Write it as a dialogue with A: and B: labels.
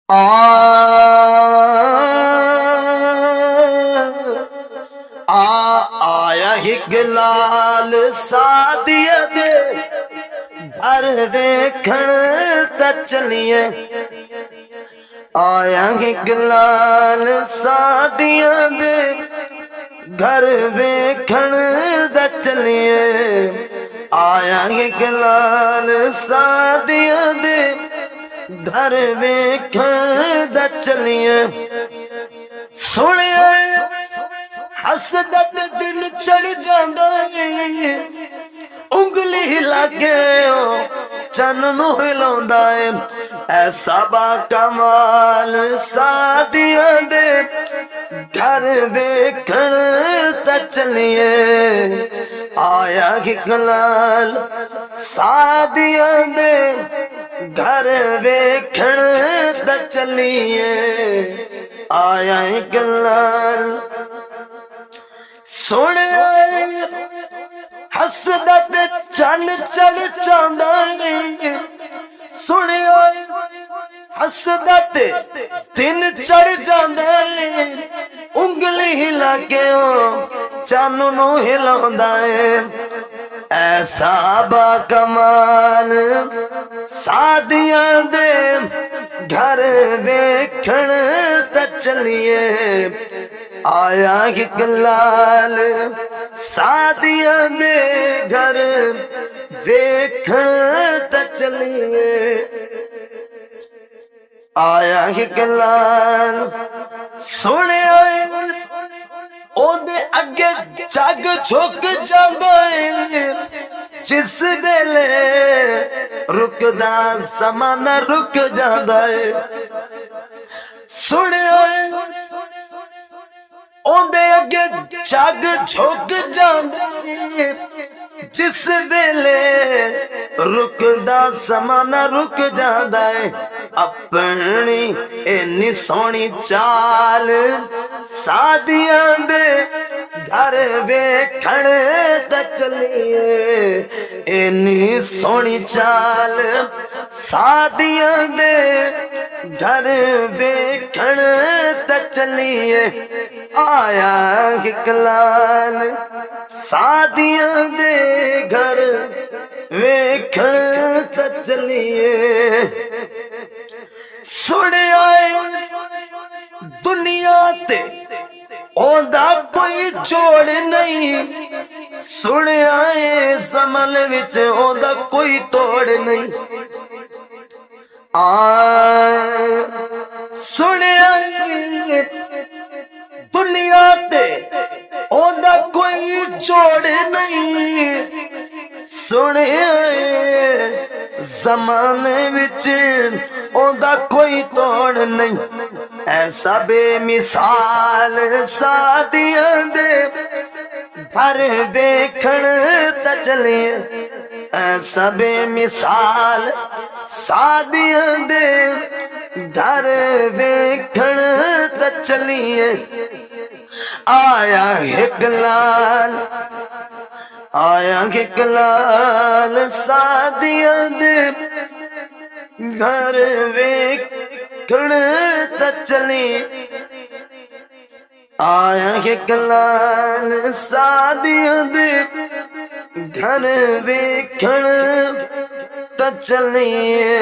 A: आया हिक लाल सादिया दे घर वेखण त चलिए। आया हिक लाल सादिया दे घर वेखण त चलिए। आया हिक लाल सादिया दे घर वेखण त चलिए। सुनिए हसदा ते दिन चढ़ जांदा है, उंगली हिला के चन नू हिलांदा है। ऐसा बा कमाल सादिया दे घर वेखण त चलिए। आया हिक लाल सादिया दे घर वेखण त चलिए। आया हिक लाल सोने हसदा ते चन चढ़ जांदा है। सुने हसदा ते दिन चढ़ जांदा है, उंगली हिला के चन नू हिलांदा है। ऐसा बा कमाल सादिया दे घर वेखण त चलिए। आया हिक लाल सादिया दे घर वेखण त चलिए। आया हिक लाल सुने ओदे अगे जग झुक जांदा है। जिस वेले रुकदा ज़माना रुक जांदा है। सुने ओदे अगे जग झुक जांदा है। जिस वेले रुकदा ज़माना रुक जांदा है। अपनी इन्नी सोहनी चाल सादिया दे घर वेखण त चलिए। इन्नी सोहनी चाल सादिया दे घर वेखण त चलिए। आया हिक लाल सादिया दे घर वेखण त चलिए। सुने दुनिया ते ओदा कोई जोड़ नहीं। सुने समल विच ओदा कोई तोड़ नहीं। सुने दुनिया ते ओदा कोई जोड़ नहीं। सुने ज़माने विच ओदा कोई तोड़ नहीं। ऐसा बेमिसाल सादिया दे घर वेखण त चलिए। ऐसा बेमिसाल सादिया दे घर वेखण त चलिए। आया हिक लाल आया हिक लाल सादिया दे घर वेखण त चलिए। आया हिक लाल सादिया दे घर वेखण त चलिए।